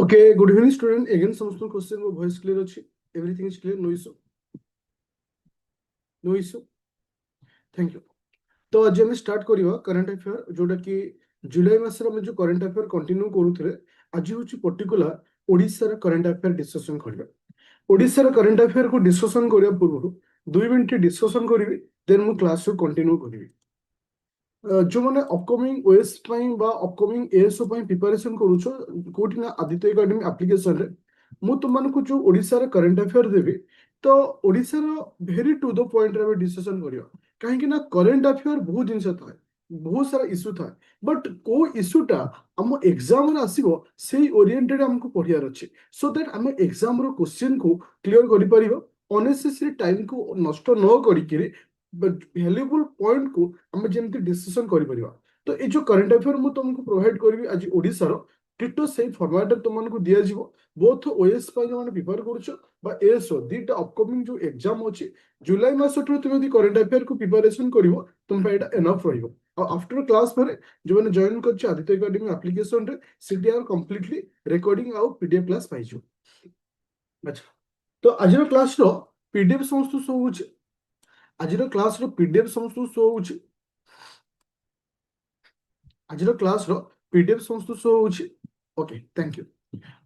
Okay, good evening, student. Again, some question को voice clear अच्छी. Everything is clear, no issue. No issue. Thank you. तो आज हम start करिवा current affair जोटा कि जुलाई मासर में जो करंट अफेयर कंटिन्यू करूथिले आज होची पर्टिकुलर ओडिसा रा करंट अफेयर डिस्कशन करिवा. ओडिसा रा करंट अफेयर को डिस्कशन करिया पूर्व 2 मिनिट डिस्कशन करिवि देन मु क्लास को कंटिन्यू करिवि. जो मैंने upcoming OS upcoming ASO preparation करूछ कोठी ना आदित्य एकेडमी एप्लिकेशन रे मु तुमको जो ओडिसा रे करंट अफेयर देबी तो ओडिसा रो वेरी टू द पॉइंट रे डिस्कशन करियो काहे ना करंट अफेयर बहुत जिंस थाए बहुत सारा इश्यू थाए बट को इश्यूटा आम एग्जाम रे आसीबो सेही ओरिएंटेड हमको पढ़ियार अछि सो दैट हम एग्जाम रो क्वेश्चन को क्लियर करि परिबो अननेसेसरी टाइम को नष्ट न करिकिरी भैल्यूबल पॉइंट को हम जेमती डिस्कशन करि परिबा. तो ए जो करंट अफेयर मु तुमको प्रोवाइड करबी आज ओडिसा रो टिटो सेही फॉर्मेट तुमको दिया जिवो बोथ ओएस पा जो माने प्रिपेयर करूछो बा एएसओ दीटा अपकमिंग जो एग्जाम अछि जुलाई मास ठो तुम यदि करंट अफेयर को प्रिपरेशन करिवो तुम पे एटा एनफ रहिबो. आफ्टर क्लास पर जो मैंने जॉइन कर आदित्य एकेडमी एप्लिकेशन रे सीटीआर कंप्लीटली रिकॉर्डिंग आउ पीडीएफ क्लास पाइजो. अच्छा तो आज क्लास रो पीडीएफ समस्त सो होछि आज क्लास रो पीडीएफ समस्त शो होछि आज क्लास रो पीडीएफ समस्त शो होछि. Okay thank you.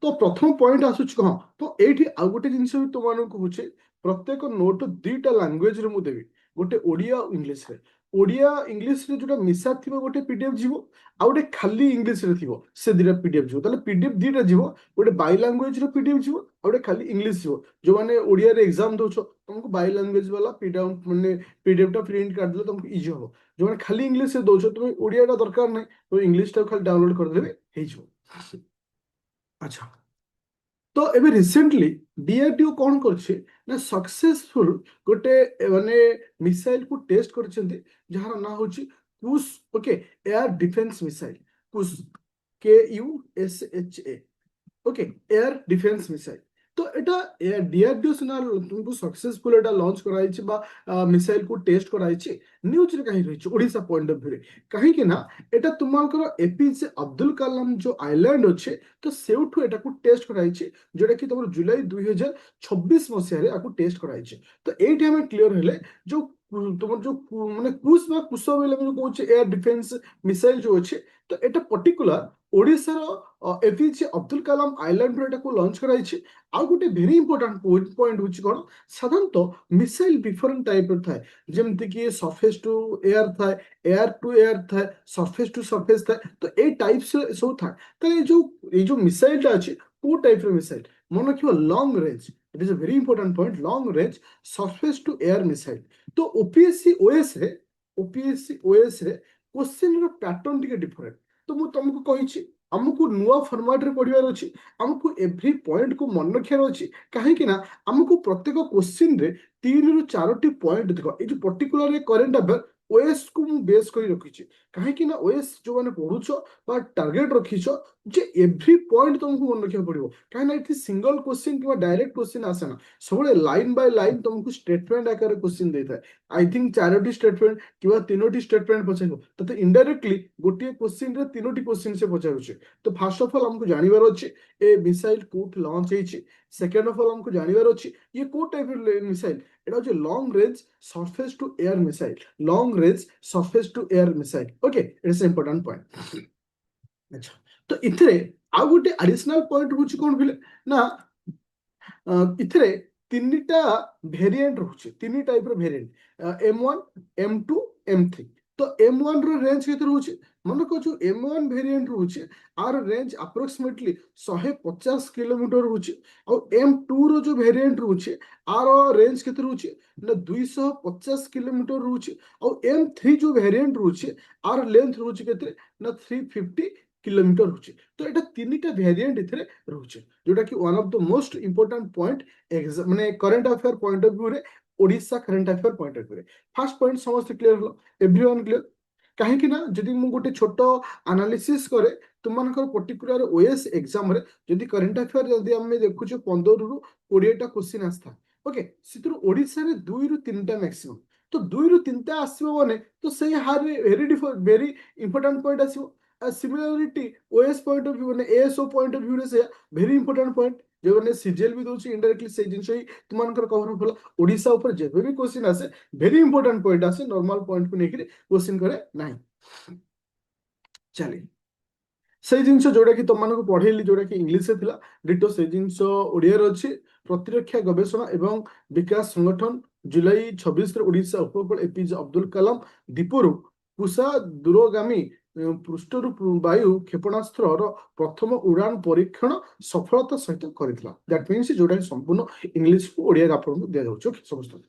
तो प्रथम पॉइंट आसुछि कह तो एठी आ गोटे जिंस भी तुम को होछि प्रत्येक नोट दुईटा लैंग्वेज रे मु देबी गोटे ओडिया इंग्लिश रे ओडिया इंग्लिश रे जोटा मिसा थिबो गोटे पीडीएफ जीवो आ गोटे खाली इंग्लिश रे थिबो से दिरा पीडीएफ जीवो ताले पीडीएफ दीटा जीवो गोटे बाय लैंग्वेज रे पीडीएफ जीवो आ गोटे खाली इंग्लिश जीवो जो माने ओडिया रे एग्जाम दोछो तुमको बाय लैंग्वेज वाला पीडीएफ माने पीडीएफ टा प्रिंट कर देले तुमको इजी हो जो माने खाली इंग्लिश रे दोछो तुम ओडिया टा दरकार नै तो इंग्लिश टा खाली डाउनलोड कर देबे हे जो. अच्छा तो एबे रिसेंटली डीआरडीओ कौन करछे ना सक्सेसफुल गोटे माने मिसाइल को टेस्ट करछन्ती जहार ना होची कुश. ओके एयर डिफेंस मिसाइल कुश KUSHA. Okay air defence missile तो एटा डीआरडीओ सिना तुमको सक्सेसफुल एटा लॉन्च कराइछि बा मिसाइल को टेस्ट कराइछि न्यूज रे कहि रहिछि ओडिसा पॉइंट ऑफ व्यू रे कहि कि ना एटा तुमकर एपीजे अब्दुल कलाम जो आइलैंड अच्छे तो सेउठु एटा को टेस्ट कराइछि जोटा कि तुम जुलाई 2026 मसिया रे आको टेस्ट कराइछि. तो एठी हमें क्लियर हेले जो तुम जो माने कुश बा कुश बेले जो कहूछ एयर डिफेंस मिसाइल जो अच्छे तो एटा पर्टिकुलर ओडिसा रो एपीजे अब्दुल कलाम आइलैंड रे एटा को लॉन्च कराइछि. आ गोटे वेरी इंपोर्टेंट पॉइंट होछि कोन साधारणतः मिसाइल डिफरेंट टाइप र थाए जेमति कि सरफेस टू एयर थाए एयर टू एयर थाए सरफेस टू सरफेस थाए तो ए टाइप से सब थाए. तो ये जो मिसाइल टा अछि को टाइप र मिसाइल मन रखिबो long range it is a very important point long range surface to air missile. तो ओपीएससी ओएस रे क्वेश्चन रो पैटर्न टिके डिफरेंट तो मु तुमको कहिछि हमको नुआ फॉर्मेट रे पढ़िबार अछि हमको एवरी पॉइंट को मन रखियार अछि काहे कि ना हमको प्रत्येक क्वेश्चन रे 3 रु 4टी पॉइंट देखो ए जो पर्टिकुलर करंट अफेयर ओएस को मु बेस करी रखिछि काहे कि ना ओएस जो माने पढुछो बा टारगेट रखिछो जे एवरी पॉइंट तुमको मन रखिया पड़िबो काहे ना इथि सिंगल क्वेश्चन किबा डायरेक्ट क्वेश्चन आसे ना सबले लाइन बाय लाइन तुमको स्टेटमेंट आकार क्वेश्चन देता है. आई थिंक 4टी स्टेटमेंट किबा 3टी स्टेटमेंट पछाइबो तते इनडायरेक्टली गोटे क्वेश्चन रे 3टी क्वेश्चन से पछारुछे. तो फर्स्ट ऑफ ऑल हमको जानिबार अछि ए मिसाइल कोट लॉन्च हेछि. सेकंड ऑफ ऑल हमको जानिबार अछि ये को टाइप मिसाइल एटा होचे long range surface to air missile long range surface to air missile. Okay it is important point. अच्छा तो इथरे आ गोटे एडिशनल पॉइंट होची कोन बिले ना इथरे तीनटा वेरिएंट रहउची तीन टाइप रो वेरिएंट M1 M2 M3. तो M1 रो रेंज केते रहउची मन को जो M1 वेरिएंट रहउची आर रेंज अप्रोक्सीमेटली 150 किलोमीटर रहउची और M2 रो जो वेरिएंट रहउची आर रेंज केते रहउची ना 250 किलोमीटर रहउची और M3 जो वेरिएंट रहउची आर लेंथ रहउची केते ना 350 किलोमीटर होची. तो एटा तीनटा वेरिएंट इथरे रहउची जोटा कि one of the most important point exam माने current affair point of view रे Odisha current affair point of view रे फर्स्ट पॉइंट समस्त क्लियर हलो एवरीवन क्लियर काहे कि ना जदि मु गोटे छोटो एनालिसिस करे तुमनकर पर्टिकुलर ओएस एग्जाम रे जदि करंट अफेयर जदि हम देखुछु 15 रु 20 टा क्वेश्चन आस्था ओके सितरु ओडिसा रे 2 रु 3 टा मैक्सिमम तो 2 रु 3 टा आसीबो माने तो सेही हार वेरी इंपोर्टेंट पॉइंट आसीबो similarity OS point of view माने एएसओ पॉइंट ऑफ व्यू रे से वेरी इंपोर्टेंट पॉइंट जो माने सीजीएल भी दोची इनडायरेक्टली से जिंस ही तुमनकर कवर होला ओडिसा ऊपर जेबे भी क्वेश्चन आसे वेरी इंपोर्टेंट पॉइंट आसे नॉर्मल पॉइंट को नेकरी क्वेश्चन करे नाही चली से जिनस जोड़ा कि तुम मानक पढ़ेली जोड़ा कि इंग्लिश रे थिला डिटो से जिनस ओडिया रे अछि प्रतिरक्षा गवेषणा एवं विकास संगठन जुलाई 26 रे ओडिशा उपकूल एपीजे अब्दुल कलाम दीपरू कुशा दूरगामी पृष्ठरू वायु क्षेपणास्त्र प्रथम उड़ान परीक्षण सफलता सहित करथिला दैट मीन्स जोड़ा संपूर्ण इंग्लिश को ओडिया आपन दिया जाउछ समस्त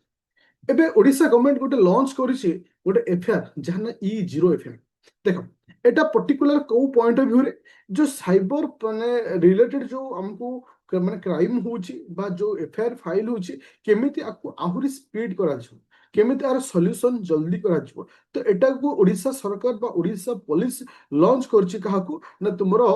एबे ओडिशा गवर्नमेंट गोटे लॉन्च करिछि गोटे एफआईआर जहां ई0 एफआईआर देखो एटा पर्टिकुलर को पॉइंट ऑफ व्यू रे जो साइबर माने रिलेटेड जो हमको माने क्राइम होची बा जो एफआईआर फाइल होची केमिति आपको आहुरी स्पीड करा छ केमिति आर सॉल्यूशन जल्दी करा छ तो एटा को ओडिशा सरकार बा ओडिशा पुलिस लॉन्च करछि काहाकू ना तुमरो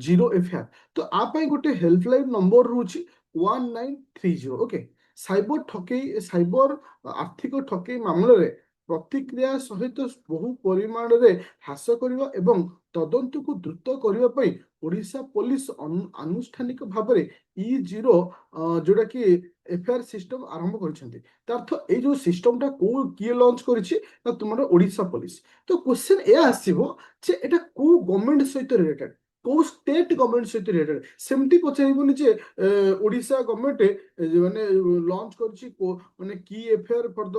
0 एफआईआर तो आ पई गोटे हेल्पलाइन नंबर रहूची 1930 ओके साइबर ठकेई साइबर आर्थिक ठकेई मामले प्रतिक्रिया सहित बहु परिमाण रे ह्रास करबा एवं तदंत को द्रुत करबा पई ओडिशा पुलिस आनुष्ठानिक भाव में ई0 जोड़ा कि एफआईआर सिस्टम आरंभ करछन्ते तार्थ ए जो सिस्टम टा को किए लॉन्च करिछि ना तुमरो ओडिशा पुलिस तो क्वेश्चन ए आसीबो जे एटा को गवर्नमेंट सहित रिलेटेड को स्टेट गवर्नमेंट सहित रिलेटेड सेमती पचारिबोनी जे ओडिशा गवर्नमेंट माने लॉन्च करछि को माने की FIR for the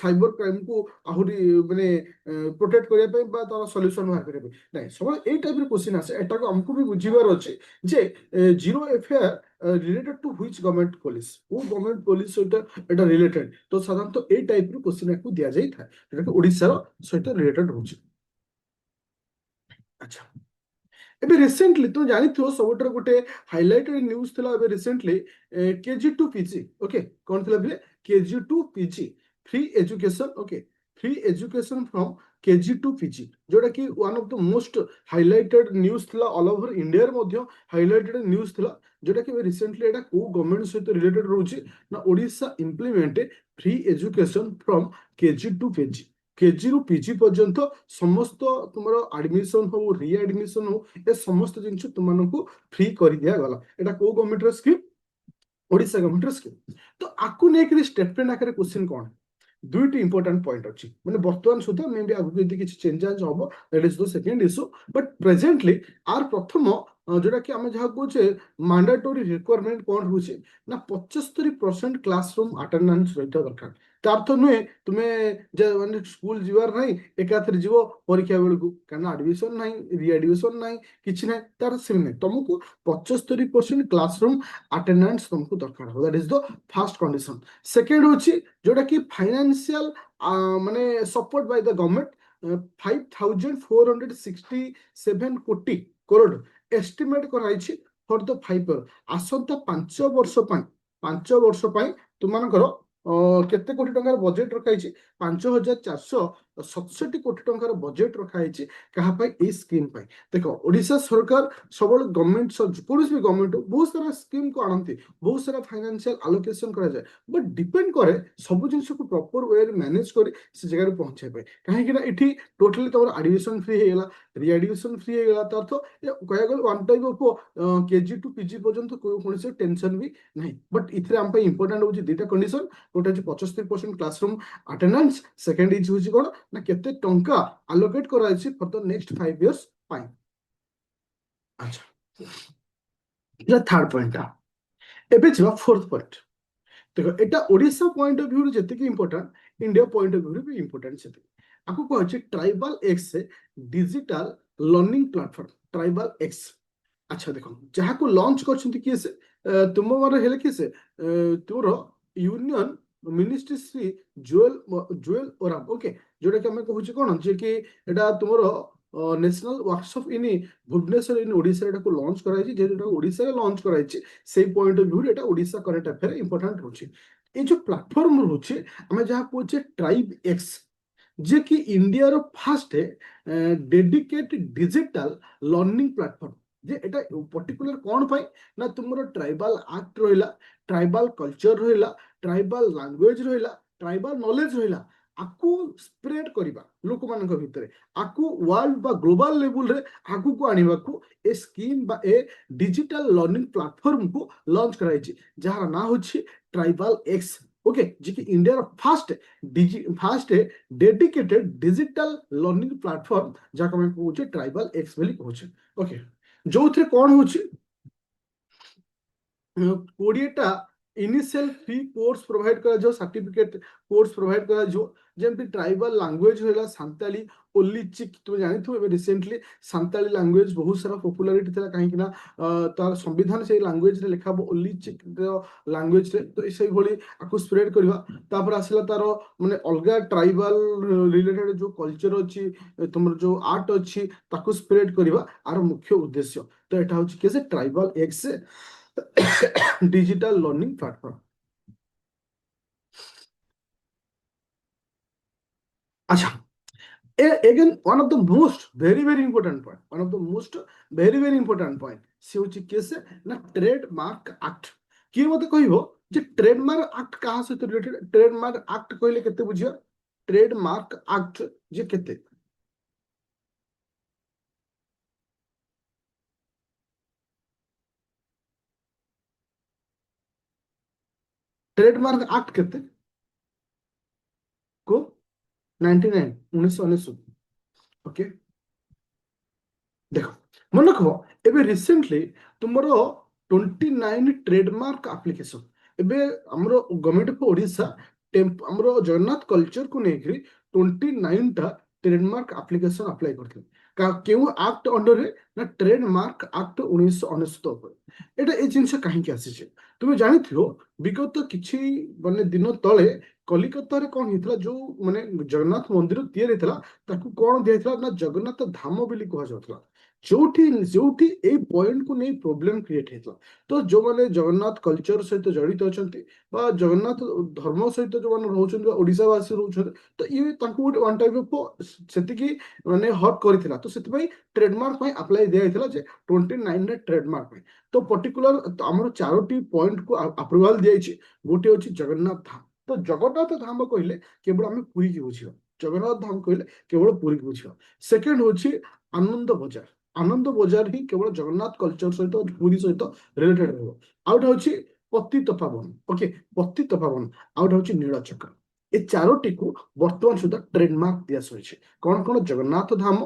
cyber crime को आहुरी माने प्रोटेक्ट करिया पे बा तार सॉल्यूशन बाहर करिया पे नै सब ए टाइप रे क्वेश्चन आसे एटा को हमको भी बुझिबार अछि जे 0 FIR related to which government police वो गवर्नमेंट पुलिस सहित एटा रिलेटेड तो साधारणतः ए टाइप रे क्वेश्चन को दिया जाई था जेटा कि ओडिसा रो सहित रिलेटेड होछि अच्छा एबे रिसेंटली तुम जानी थो सबटर गोटे हाइलाइटेड न्यूज थिला एबे रिसेंटली केजी2 पीजी ओके कोन थिला बले KG to PG free education okay free education from KG to PG जोटा कि one of the most highlighted news थिला ऑल ओवर इंडिया मध्य हाइलाइटेड न्यूज थिला जोटा कि रिसेंटली एटा को गवर्नमेंट सहित रिलेटेड रहउची ना Odisha implement free education from KG to PG KG रु पीजी पर्यंत समस्त तुम एडमिशन हो रिएडमिशन हो ए समस्त जिन तुमको फ्री कर दिया गला एटा को government scheme Odisha government scheme तो आकु नेक स्टेटमेंट आकर क्वेश्चन कौन दुईटी इंपोर्टेंट पॉइंट अच्छी मैंने वर्तमान सुधा मे भी आगु यदि किसी चेंजेस हम that is the second issue but presently are प्रथम जोटा कि आम जहाँ कहे मैंडेटरी रिक्वायरमेंट कौन रोचे ना 75% क्लासरूम अटेंडेंस रही दरकार तार तो नुहे तुम्हें माने स्कूल जीवार नहीं एकाथरे जीव परीक्षा बेलू कारण एडमिशन ना रिएडमिशन ना कि ना तार से नहीं तुमको 75% क्लासरूम अटेंडेंस तुमको दरकार हो that is the first condition second हूँ जोटा कि फाइनेंशियल माने सपोर्ट बाय द गवर्नमेंट 5467 कोटी करोड़ एस्टिमेट कराई फॉर द 5 ईयर आसंता 5 वर्ष तुमको केते कोटी टंकार बजेट रखाई 5467 कोटी टंकार बजेट रखाई क्या ए स्कीम देख ओडिशा सरकार सब गवर्नमेंट कौन भी गवर्नमेंट बहुत सारा स्कीम को आनती बहुत सारा फाइनेंशियल आलोकेशन करा जाए बट डिपेंड करे सब जिन को प्रॉपर वे मैनेज कर से जगह पहुंचे कहीं ये टोटली तुम एडमिशन फ्री होगा रिएडमिशन फ्री होगा तो अर्थ कह गले one type of KG to PG पर्यंत कौन टेंशन भी नहीं बट इथे आम इंपोर्टेंट हो दुटा कंडीशन गोटे 75% क्लासरूम अटेंडेंस सेकेंड इज होची कोन ना केते टंका अलोकेट कराइछि फॉर द नेक्स्ट 5 इयर्स पाई अच्छा ये थर्ड पॉइंट एबे छिबा फोर्थ पॉइंट देखो एटा ओडिशा पॉइंट ऑफ व्यू जते कि important India point of view भी इंपोर्टेंट छे आपको कहछि tribal X digital learning platform tribal X अच्छा देखो जहाँ को लॉन्च करछंती किए से तुम माने हेले किए से तोर union ministry Shri Jual Oram okay जोटा कि हमें कहूँ कौन जे कि एटा तुमर नेशनल वर्कशॉप इन भुवनेश्वर इन ओडिशा एटा को लॉन्च कराई जेटा ओडिशा लॉन्च कराई से point of view Etah Odisha current affair important होची ए जो प्लेटफॉर्म रोचे हमें जहाँ कहूँ ट्राइब एक्स जे कि इंडिया रो first dedicated digital learning platform जे एटा पर्टिकुलर कौन पाई ना तुमरो ट्राइबल एक्ट रहिला ट्राइबल कल्चर रहिला ट्राइबल लैंग्वेज रहिला ट्राइबल नॉलेज रहिला आकु स्प्रेड करवा लोक मान भितर आकु वर्ल्ड बा ग्लोबल लेवल रे आगु को आनिबा को ए स्कीम बा ए डिजिटल लर्निंग प्लेटफॉर्म को लॉन्च कराई जहार ना होछि ट्राइबल एक्स ओके जी कि India fast fast dedicated digital learning platform जहाँ मैं कहूँ ट्राइबल एक्स बोली कहूँ ओके जो थे कौन होछि 20टा इनिशियल फ्री कोर्स प्रोवाइड करा जो सर्टिफिकेट कोर्स प्रोवाइड करा जो जेमती ट्राइबल लैंग्वेज होला सांताली ओलीचिक तुम जानिथु एबे रिसेंटली सांताली लैंग्वेज बहुत सारा पॉपुलैरिटी थला काहे कि ना तार संविधान से लैंग्वेज रे लिखा ओलीचिक लैंग्वेज रे तो इसे भली आकु स्प्रेड करबा तापर आसला तार माने अलगा ट्राइबल रिलेटेड जो कल्चर अछि तुमर जो आर्ट अछि ताकु स्प्रेड करबा आर मुख्य उद्देश्य तो एटा होछि के से tribal x digital learning platform. अच्छा, again one of the most very important point, one of the most very important point से होची केसे ना ट्रेडमार्क एक्ट किए मते कहिबो जे ट्रेडमार्क एक्ट कहा से रिलेटेड ट्रेडमार्क एक्ट कहले केते बुझियो ट्रेडमार्क एक्ट जे केते ट्रेडमार्क एक्ट केते को 99 1999 ओके देख मन रख एबे रिसेंटली तुमर 29 ट्रेडमार्क एप्लिकेशन एबे हमरो गवर्नमेंट ऑफ ओडिशा हमरो जगन्नाथ कल्चर को नेकरी 29 टा ट्रेडमार्क एप्लिकेशन अप्लाई करथि का केउ एक्ट अंडर रे ना ट्रेडमार्क एक्ट 1999 ऊपर एटा ए जिंस काहे के आसी छै तुमे जानिथियो विगत किछि माने दिन तळे कलिकता रे कोन हितला जो माने जगन्नाथ मंदिर तैयार हितला ताकू कोन दियथला ना जगन्नाथ धाम बोली कहा जाउथला जोठी जोठी ए पॉइंट को नहीं प्रॉब्लम क्रिएट हेतला तो जो माने जगन्नाथ कल्चर सहित जड़ित अछंती बा जगन्नाथ धर्म सहित जो माने रहउछन ओडिसा वासी रहउछन तो ये तांको वन टाइप ऑफ सेति की माने हट करथिला तो सेति भाई ट्रेडमार्क में अप्लाई दिया हेतला जे 29 ने ट्रेडमार्क में तो पर्टिकुलर हमर चारोटी पॉइंट को अप्रूवल दिया छि गोटे होछि जगन्नाथ धाम तो जगन्नाथ धाम कहले केवल हम पुरी की बुझियो जगन्नाथ धाम कहले केवल पुरी की बुझियो सेकंड होछि आनंद बजार ही केवल जगन्नाथ कल्चर सहित पुरी सहित रिलेटेड रहबो आउट होछि पतित पावन ओके पतित पावन आउट होछि नीलचक्र ए चारोटी को वर्तमान सुधा ट्रेडमार्क दिया सहिछि कोन कोन जगन्नाथ धाम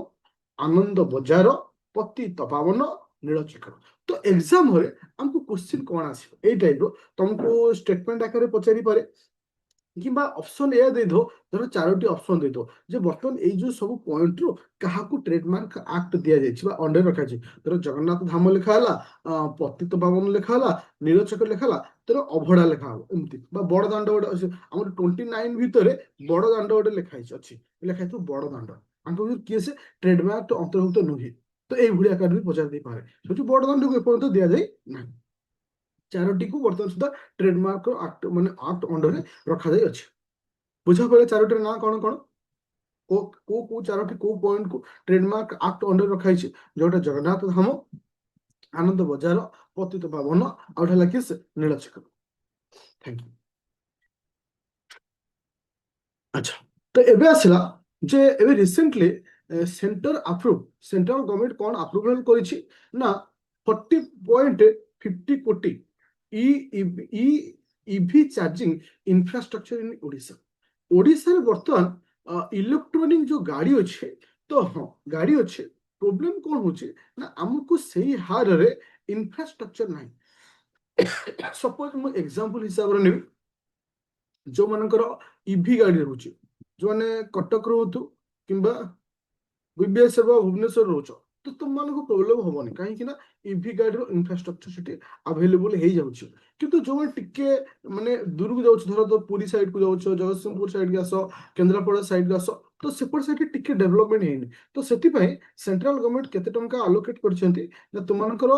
आनंद बजार पतित पावन नीलचक्र तो एग्जाम रे हमको क्वेश्चन कोन आसी ए टाइप रो तुमको स्टेटमेंट आकारे पचारि पारे किंबा ऑप्शन ए दे दो धर चारोटी ऑप्शन दे दो जे बर्तमान ए जो सब पॉइंट रो काहाकू ट्रेडमार्क एक्ट दिया जाय छिबा अंडर रखा छी धर जगन्नाथ धाम लिखा हला पतित पावन लिखा हला नीलचक्र लिखा हला तर अभड़ा लिखा हला एमती बा बड़ दांड गोटे हमर 29 भितरे बड़ दांड गोटे लिखा हिच अछि लिखा हितो बड़ दांड हमको किए से ट्रेडमार्क तो अंतर्भुक्त नुहि तो ए भुलिया आकार भी पचार दे पारे सोचु बड़ दांड को एपर्यंत दिया जाय ना चारोटी को वर्तमान सुधा ट्रेडमार्क एक्ट माने एक्ट अंडर रे रखा जाय अछि बुझा पड़े चारोटी ना कौन कौन को चारोटी को पॉइंट को ट्रेडमार्क एक्ट अंडर रखा है जोटा जगन्नाथ धाम आनंद बजार पतित पावन आउट हला किस नीलचक्र थैंक यू अच्छा तो एबे आसला जे एबे recently center approve central government कोन अप्रूवल करिछि ना 40.50 कोटी ई EV charging infrastructure in Odisha Odisha रे वर्तमान इलेक्ट्रॉनिक जो गाड़ी अच्छे तो हाँ गाड़ी अच्छे प्रॉब्लम कौन होचे ना हमको सही हार रे इंफ्रास्ट्रक्चर नहीं सपोज मु एग्जांपल हिसाब रे नेबी जो मानकर ईवी गाड़ी रहउची जो माने कटक रहतु किंबा बीबीएस भुवनेश्वर रोच तो तुम मानको प्रॉब्लम होबनी काहे कि ना ईवी गाड़ी रो इंफ्रास्ट्रक्चर सेठी अवेलेबल हे जाउची किंतु जो टिके माने दूर को जाउछ धर तो पुरी साइड को जाउछ जगतसिंहपुर साइड के आसो केंद्रापड़ा साइड के आसो तो सेपट साइड टिके डेवलपमेंट हेनी तो सेति पई सेंट्रल गवर्नमेंट केते टंका अलोकेट करछंती ना तुम मानकर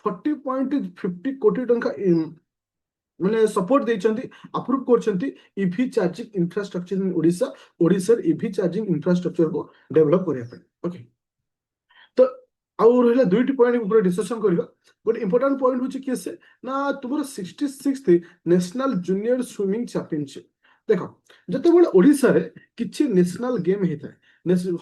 40.50 कोटी टंका माने सपोर्ट देइछंती अप्रूव करछंती EV charging infrastructure in Odisha Odisha EV charging infrastructure को डेवलप करिया पे ओके तो आउ रहला दुईटी पॉइंट ऊपर डिस्कशन करबा गोटे इंपोर्टेंट पॉइंट होची कि से ना तुमर 66th national junior swimming championship देख जितेबाला ओडिशा रे किछि नेशनल गेम होता है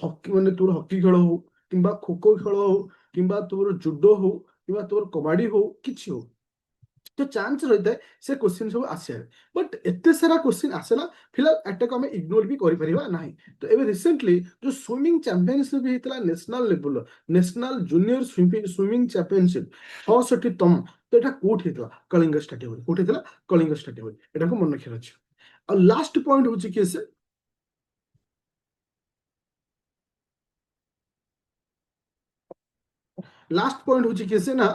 हॉकी माने तोर हॉकी खेल हो किंबा खो खो खेल हो किंबा तोर जुडो हो किंबा तोर कबाडी हो किछि हो तो चांस रहता है से क्वेश्चन सब आसे बट एते सारा क्वेश्चन आसेला फिलहाल एटाक आम इग्नोर भी करि परिबा नाही तो एबे रिसेंटली जो स्विमिंग चैंपियनशिप भी हेतला national level national junior swimming championship 66तम तो एटा कोठ हेतला कलिंग स्टेडियम कोठ हेतला कलिंग स्टेडियम एटा को मन रखिर अछि और लास्ट पॉइंट होची कि से लास्ट पॉइंट होची कि से ना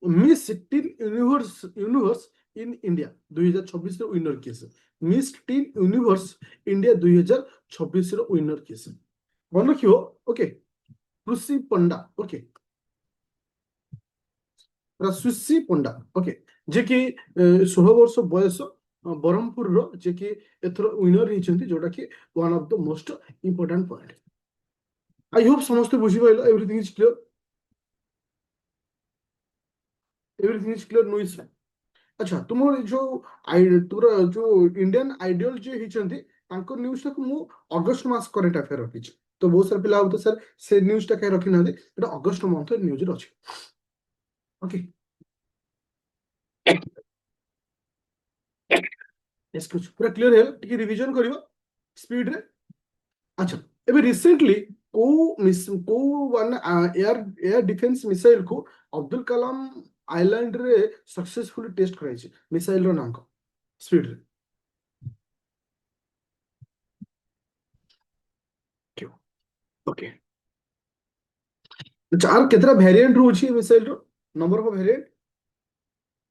miss tin universe in India 2026 रो विनर किए से मिस टीन यूनिवर्स इंडिया 2026 रो विनर किए से मन रखियो okay Krishi Panda okay Sushi Panda okay जे कि 16 वर्ष बयस ब्रह्मपुर रो जे कि एथरो विनर हिचंती जोटा कि one of the most important point I hope समस्त बुझी पाइलो everything is clear no is अच्छा तुम जो तुमर जो इंडियन आइडियल जे हिचंती तांको न्यूज़ टाको मु अगस्त मास करेंट अफेयर रखिछि तो बहुत सारा पिला होते सर से न्यूज़ टा कहीं रखी ना एटा अगस्त मंथ न्यूज़ रे अछि ओके एक्सक्यूज पूरा क्लियर है टिके रिवीजन करिवो स्पीड रे अच्छा एबे रिसेंटली को मिस को one air air defence missile को अब्दुल कलाम आइलैंड रे सक्सेसफुली टेस्ट कराइछि मिसाइल रो नाम को स्पीड रे क्यों ओके अच्छा आर केतरा वेरिएंट रहउछि मिसाइल रो नंबर ऑफ वेरिएंट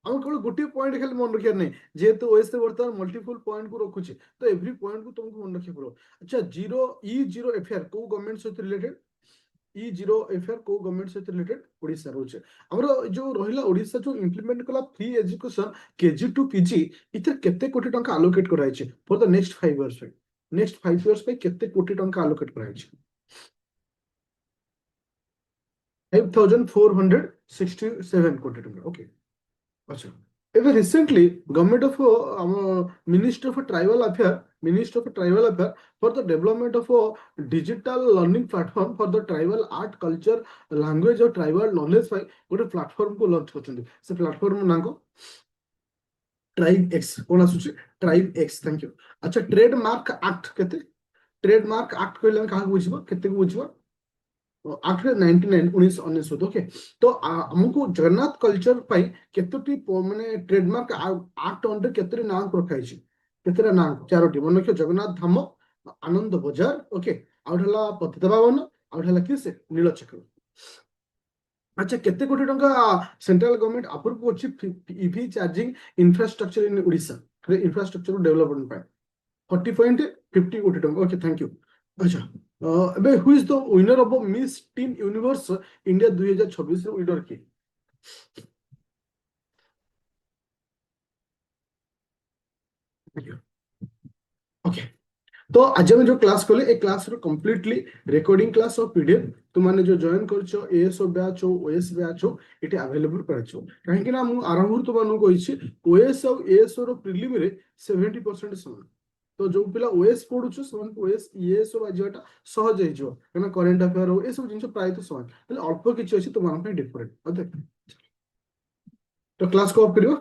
हम केवल गोटे पॉइंट खाली मन रखियार नहीं जेहेतु ओएस वर्तमान मल्टीपल पॉइंट को रखुचे तो एवरी पॉइंट को तुमको मन रखिया पड़ो अच्छा जीरो एफआईआर को गवर्नमेंट सहित रिलेटेड ई जीरो एफआईआर को गवर्नमेंट सहित रिलेटेड ओडिसा रोचे हमर जो रहिला ओडिसा जो इंप्लीमेंट कला free education KG to PG इथर केते कोटी टंका अलोकेट कराइছে फॉर द नेक्स्ट 5 इयर्स पे नेक्स्ट 5 इयर्स पे केते कोटी टंका अलोकेट कराइছে 5467 कोटी टंका ओके अच्छा ଏବେ ରିସେଣ୍ଟଲି ଗଭର୍ଣ୍ଣମେଣ୍ଟ ଅଫ୍ ଆମ ministry of tribal affair for the development of digital learning platform for the tribal art culture language ଆଉ ଟ୍ରାଇବାଲ ନଲେଜ ପାଇଁ ଗୋଟେ ପ୍ଲାଟଫର୍ମକୁ ଲଞ୍ଚ କରିଛନ୍ତି ସେ ପ୍ଲାଟଫର୍ମ ନାଁ ट्राइब एक्स कौन आसुची ट्राइब एक्स थैंक यू अच्छा ट्रेडमार्क एक्ट केते ट्रेडमार्क एक्ट कहले कहा बुझिबो केते को बुझिबो एक्ट 99 1999 ओके तो हमको जगन्नाथ कल्चर पाई केतोटी माने ट्रेडमार्क एक्ट अंडर केतोटी नाम रखाई छी केतेरा नाम चारोटी मन रखियो जगन्नाथ धाम आनंद बाजार ओके आउठला पतितपावन आउठला किसे नीलचक्र अच्छा केते कोटी टंका सेंट्रल गवर्नमेंट अप्रूव करछि EV charging infrastructure in Odisha infrastructure development पाई 40.50 कोटी टंका ओके थैंक यू अच्छा अबे who is the winner of Miss tin universe India 2026 रो विनर की ओके तो आज हम जो क्लास कले ए क्लास रो कंप्लीटली रिकॉर्डिंग क्लास और पीडीएफ तुमने जो जॉइन करछो एएसओ बैच हो ओएस बैच हो इटे अवेलेबल करछो काहे कि ना मु आरंभ तुमनु कहिछि ओएस और एएसओ रो प्रीलिम रे 70% समान तो जो पिला ओएस पढुछु समान ओएस ईएसओ बाजियाटा सहज हे जो कना करंट अफेयर हो ए सब जिंस प्राय तो समान अल्प किछि अछि तुम पे डिफरेंट ओके तो क्लास को ऑफ करियो